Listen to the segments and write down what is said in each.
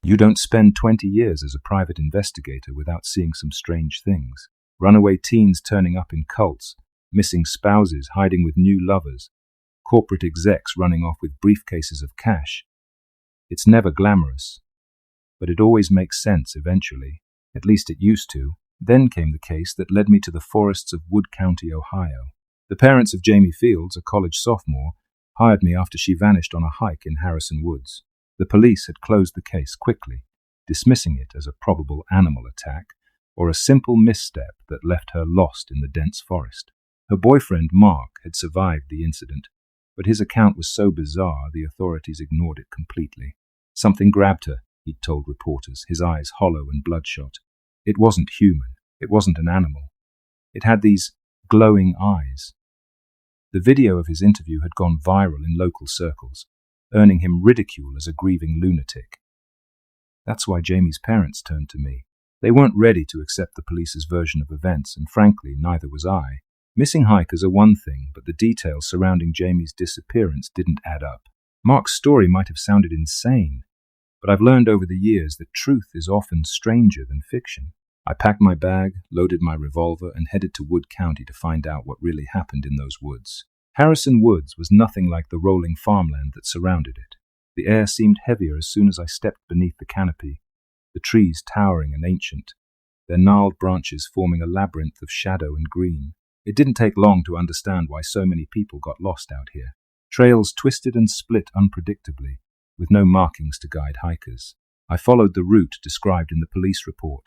You don't spend 20 years as a private investigator without seeing some strange things. Runaway teens turning up in cults, missing spouses hiding with new lovers, corporate execs running off with briefcases of cash. It's never glamorous, but it always makes sense eventually. At least it used to. Then came the case that led me to the forests of Wood County, Ohio. The parents of Jamie Fields, a college sophomore, hired me after she vanished on a hike in Harrison Woods. The police had closed the case quickly, dismissing it as a probable animal attack or a simple misstep that left her lost in the dense forest. Her boyfriend, Mark, had survived the incident, but his account was so bizarre the authorities ignored it completely. Something grabbed her, he'd told reporters, his eyes hollow and bloodshot. It wasn't human. It wasn't an animal. It had these glowing eyes. The video of his interview had gone viral in local circles, earning him ridicule as a grieving lunatic. That's why Jamie's parents turned to me. They weren't ready to accept the police's version of events, and frankly, neither was I. Missing hikers are one thing, but the details surrounding Jamie's disappearance didn't add up. Mark's story might have sounded insane, but I've learned over the years that truth is often stranger than fiction. I packed my bag, loaded my revolver, and headed to Wood County to find out what really happened in those woods. Harrison Woods was nothing like the rolling farmland that surrounded it. The air seemed heavier as soon as I stepped beneath the canopy, the trees towering and ancient, their gnarled branches forming a labyrinth of shadow and green. It didn't take long to understand why so many people got lost out here. Trails twisted and split unpredictably, with no markings to guide hikers. I followed the route described in the police report,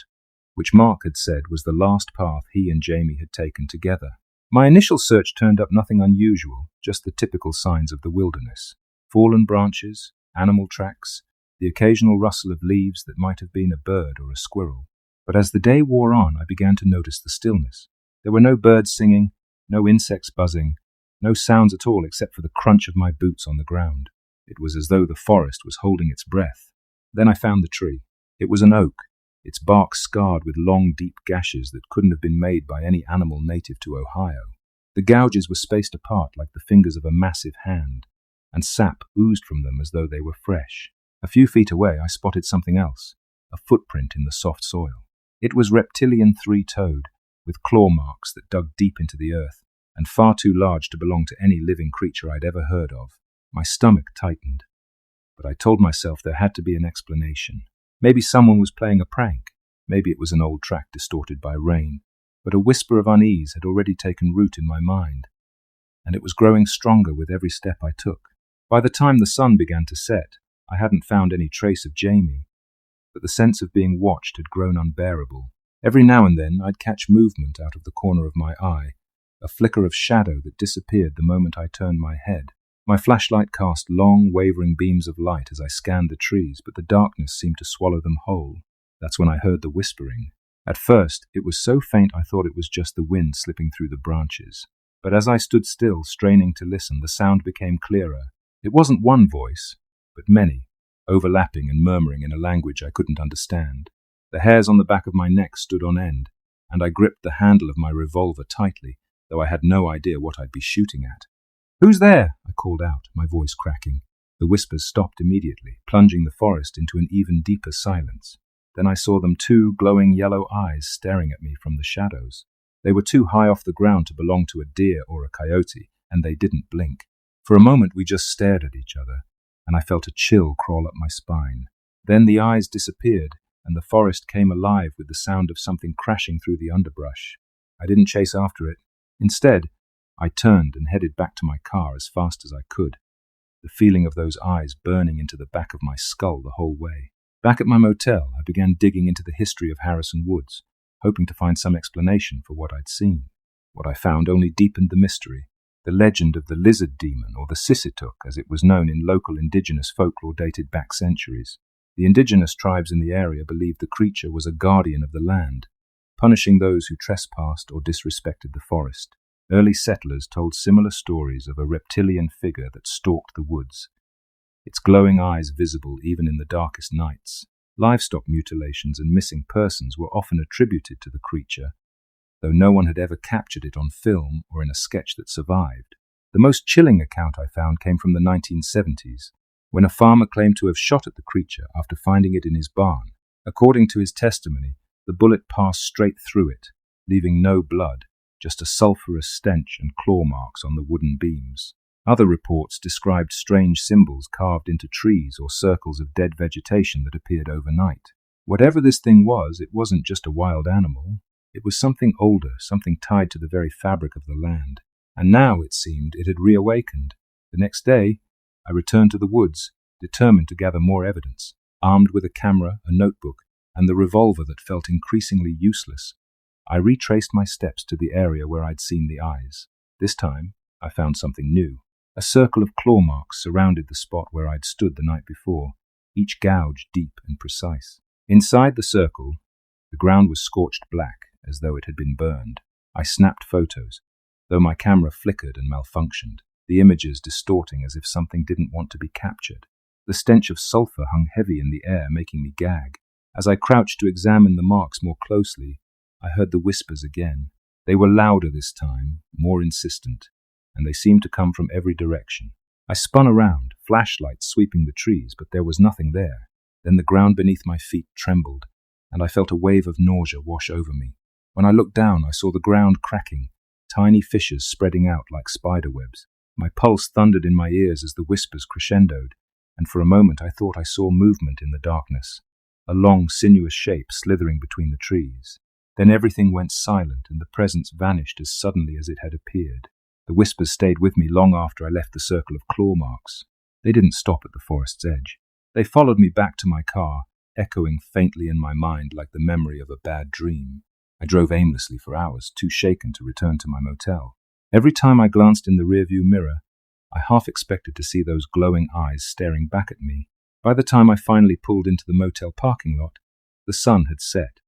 which Mark had said was the last path he and Jamie had taken together. My initial search turned up nothing unusual, just the typical signs of the wilderness. Fallen branches, animal tracks, the occasional rustle of leaves that might have been a bird or a squirrel. But as the day wore on, I began to notice the stillness. There were no birds singing, no insects buzzing, no sounds at all except for the crunch of my boots on the ground. It was as though the forest was holding its breath. Then I found the tree. It was an oak, its bark scarred with long, deep gashes that couldn't have been made by any animal native to Ohio. The gouges were spaced apart like the fingers of a massive hand, and sap oozed from them as though they were fresh. A few feet away, I spotted something else, a footprint in the soft soil. It was reptilian three-toed, with claw marks that dug deep into the earth, and far too large to belong to any living creature I'd ever heard of. My stomach tightened, but I told myself there had to be an explanation. Maybe someone was playing a prank. Maybe it was an old track distorted by rain. But a whisper of unease had already taken root in my mind, and it was growing stronger with every step I took. By the time the sun began to set, I hadn't found any trace of Jamie, but the sense of being watched had grown unbearable. Every now and then I'd catch movement out of the corner of my eye, a flicker of shadow that disappeared the moment I turned my head. My flashlight cast long, wavering beams of light as I scanned the trees, but the darkness seemed to swallow them whole. That's when I heard the whispering. At first, it was so faint I thought it was just the wind slipping through the branches. But as I stood still, straining to listen, the sound became clearer. It wasn't one voice, but many, overlapping and murmuring in a language I couldn't understand. The hairs on the back of my neck stood on end, and I gripped the handle of my revolver tightly, though I had no idea what I'd be shooting at. "Who's there?" I called out, my voice cracking. The whispers stopped immediately, plunging the forest into an even deeper silence. Then I saw them, two glowing yellow eyes staring at me from the shadows. They were too high off the ground to belong to a deer or a coyote, and they didn't blink. For a moment we just stared at each other, and I felt a chill crawl up my spine. Then the eyes disappeared, and the forest came alive with the sound of something crashing through the underbrush. I didn't chase after it. Instead, I turned and headed back to my car as fast as I could, the feeling of those eyes burning into the back of my skull the whole way. Back at my motel, I began digging into the history of Harrison Woods, hoping to find some explanation for what I'd seen. What I found only deepened the mystery. The legend of the lizard demon, or the Sissetuk, as it was known in local indigenous folklore, dated back centuries. The indigenous tribes in the area believed the creature was a guardian of the land, punishing those who trespassed or disrespected the forest. Early settlers told similar stories of a reptilian figure that stalked the woods, its glowing eyes visible even in the darkest nights. Livestock mutilations and missing persons were often attributed to the creature, though no one had ever captured it on film or in a sketch that survived. The most chilling account I found came from the 1970s, when a farmer claimed to have shot at the creature after finding it in his barn. According to his testimony, the bullet passed straight through it, leaving no blood, just a sulphurous stench and claw marks on the wooden beams. Other reports described strange symbols carved into trees or circles of dead vegetation that appeared overnight. Whatever this thing was, it wasn't just a wild animal. It was something older, something tied to the very fabric of the land. And now, it seemed, it had reawakened. The next day, I returned to the woods, determined to gather more evidence, armed with a camera, a notebook, and the revolver that felt increasingly useless. I retraced my steps to the area where I'd seen the eyes. This time, I found something new. A circle of claw marks surrounded the spot where I'd stood the night before, each gouge deep and precise. Inside the circle, the ground was scorched black, as though it had been burned. I snapped photos, though my camera flickered and malfunctioned, the images distorting as if something didn't want to be captured. The stench of sulphur hung heavy in the air, making me gag. As I crouched to examine the marks more closely, I heard the whispers again. They were louder this time, more insistent, and they seemed to come from every direction. I spun around, flashlights sweeping the trees, but there was nothing there. Then the ground beneath my feet trembled, and I felt a wave of nausea wash over me. When I looked down, I saw the ground cracking, tiny fissures spreading out like spider webs. My pulse thundered in my ears as the whispers crescendoed, and for a moment I thought I saw movement in the darkness, a long, sinuous shape slithering between the trees. Then everything went silent, and the presence vanished as suddenly as it had appeared. The whispers stayed with me long after I left the circle of claw marks. They didn't stop at the forest's edge. They followed me back to my car, echoing faintly in my mind like the memory of a bad dream. I drove aimlessly for hours, too shaken to return to my motel. Every time I glanced in the rearview mirror, I half expected to see those glowing eyes staring back at me. By the time I finally pulled into the motel parking lot, the sun had set,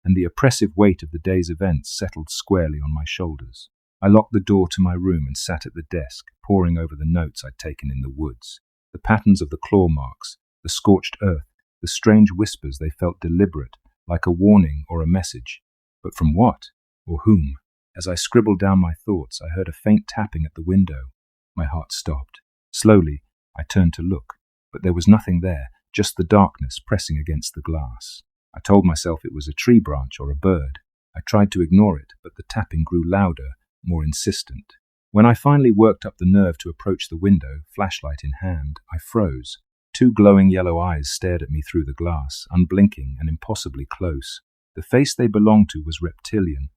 and the oppressive weight of the day's events settled squarely on my shoulders. I locked the door to my room and sat at the desk, poring over the notes I'd taken in the woods. The patterns of the claw marks, the scorched earth, the strange whispers, they felt deliberate, like a warning or a message. But from what? Or whom? As I scribbled down my thoughts, I heard a faint tapping at the window. My heart stopped. Slowly, I turned to look, but there was nothing there, just the darkness pressing against the glass. I told myself it was a tree branch or a bird. I tried to ignore it, but the tapping grew louder, more insistent. When I finally worked up the nerve to approach the window, flashlight in hand, I froze. Two glowing yellow eyes stared at me through the glass, unblinking and impossibly close. The face they belonged to was reptilian,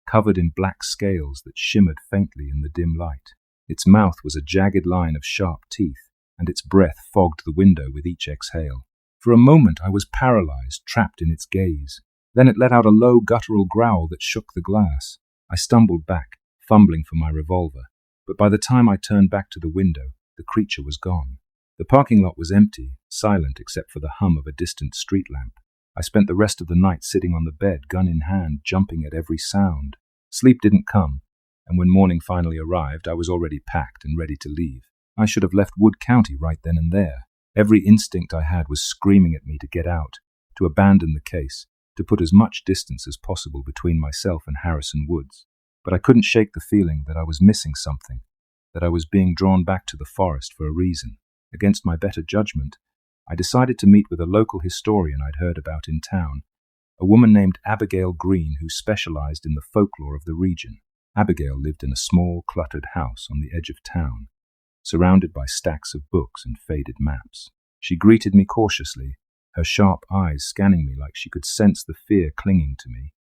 covered in black scales that shimmered faintly in the dim light. Its mouth was a jagged line of sharp teeth, and its breath fogged the window with each exhale. For a moment I was paralyzed, trapped in its gaze. Then it let out a low guttural growl that shook the glass. I stumbled back, fumbling for my revolver, but by the time I turned back to the window, the creature was gone. The parking lot was empty, silent except for the hum of a distant street lamp. I spent the rest of the night sitting on the bed, gun in hand, jumping at every sound. Sleep didn't come, and when morning finally arrived, I was already packed and ready to leave. I should have left Wood County right then and there. Every instinct I had was screaming at me to get out, to abandon the case, to put as much distance as possible between myself and Harrison Woods. But I couldn't shake the feeling that I was missing something, that I was being drawn back to the forest for a reason. Against my better judgment, I decided to meet with a local historian I'd heard about in town, a woman named Abigail Green who specialized in the folklore of the region. Abigail lived in a small, cluttered house on the edge of town, surrounded by stacks of books and faded maps. She greeted me cautiously, her sharp eyes scanning me like she could sense the fear clinging to me.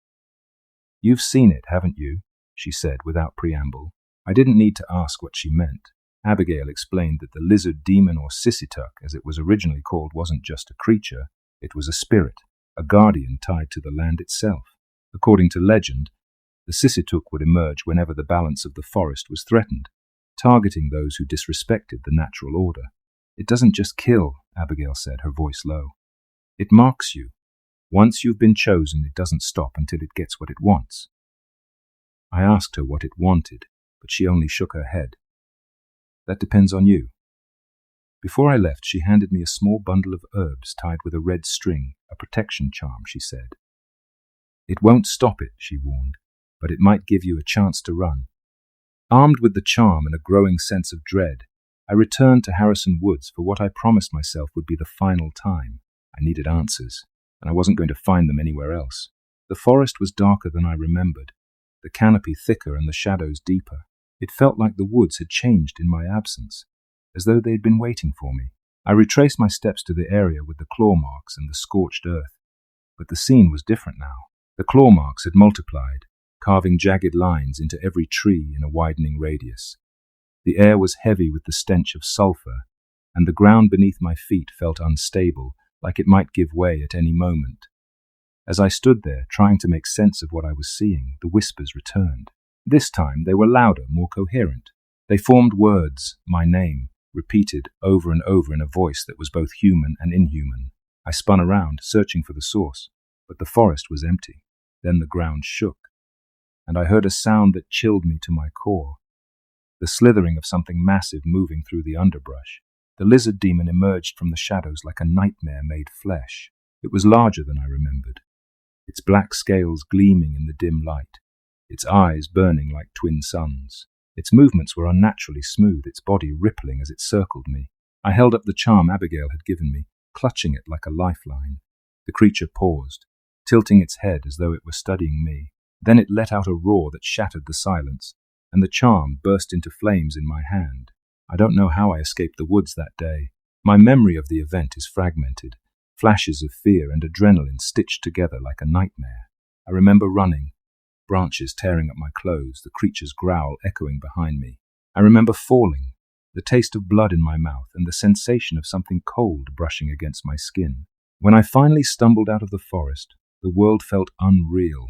"You've seen it, haven't you?" she said without preamble. I didn't need to ask what she meant. Abigail explained that the lizard demon, or Sissituck, as it was originally called, wasn't just a creature, it was a spirit, a guardian tied to the land itself. According to legend, the Sissituck would emerge whenever the balance of the forest was threatened, targeting those who disrespected the natural order. "It doesn't just kill," Abigail said, her voice low. "It marks you. Once you've been chosen, it doesn't stop until it gets what it wants." I asked her what it wanted, but she only shook her head. "That depends on you." Before I left, she handed me a small bundle of herbs tied with a red string, a protection charm, she said. "It won't stop it," she warned, "but it might give you a chance to run." Armed with the charm and a growing sense of dread, I returned to Harrison Woods for what I promised myself would be the final time. I needed answers, and I wasn't going to find them anywhere else. The forest was darker than I remembered, the canopy thicker and the shadows deeper. It felt like the woods had changed in my absence, as though they had been waiting for me. I retraced my steps to the area with the claw marks and the scorched earth, but the scene was different now. The claw marks had multiplied, carving jagged lines into every tree in a widening radius. The air was heavy with the stench of sulfur, and the ground beneath my feet felt unstable, like it might give way at any moment. As I stood there, trying to make sense of what I was seeing, the whispers returned. This time they were louder, more coherent. They formed words, my name, repeated over and over in a voice that was both human and inhuman. I spun around, searching for the source, but the forest was empty. Then the ground shook, and I heard a sound that chilled me to my core. The slithering of something massive moving through the underbrush. The lizard demon emerged from the shadows like a nightmare made flesh. It was larger than I remembered, its black scales gleaming in the dim light, its eyes burning like twin suns. Its movements were unnaturally smooth, its body rippling as it circled me. I held up the charm Abigail had given me, clutching it like a lifeline. The creature paused, tilting its head as though it were studying me. Then it let out a roar that shattered the silence, and the charm burst into flames in my hand. I don't know how I escaped the woods that day. My memory of the event is fragmented, flashes of fear and adrenaline stitched together like a nightmare. I remember running, branches tearing at my clothes, the creature's growl echoing behind me. I remember falling, the taste of blood in my mouth and the sensation of something cold brushing against my skin. When I finally stumbled out of the forest, the world felt unreal,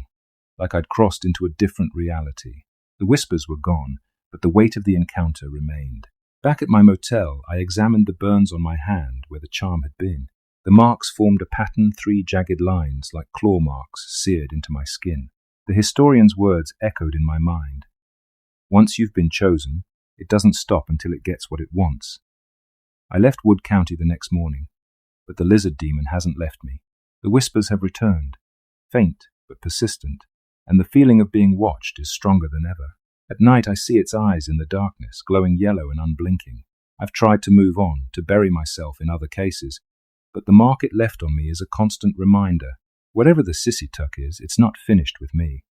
like I'd crossed into a different reality. The whispers were gone, but the weight of the encounter remained. Back at my motel, I examined the burns on my hand where the charm had been. The marks formed a pattern, 3 jagged lines like claw marks seared into my skin. The historian's words echoed in my mind. Once you've been chosen, it doesn't stop until it gets what it wants. I left Wood County the next morning, but the lizard demon hasn't left me. The whispers have returned, faint but persistent, and the feeling of being watched is stronger than ever. At night I see its eyes in the darkness, glowing yellow and unblinking. I've tried to move on, to bury myself in other cases, but the mark it left on me is a constant reminder. Whatever the sissy tuck is, it's not finished with me.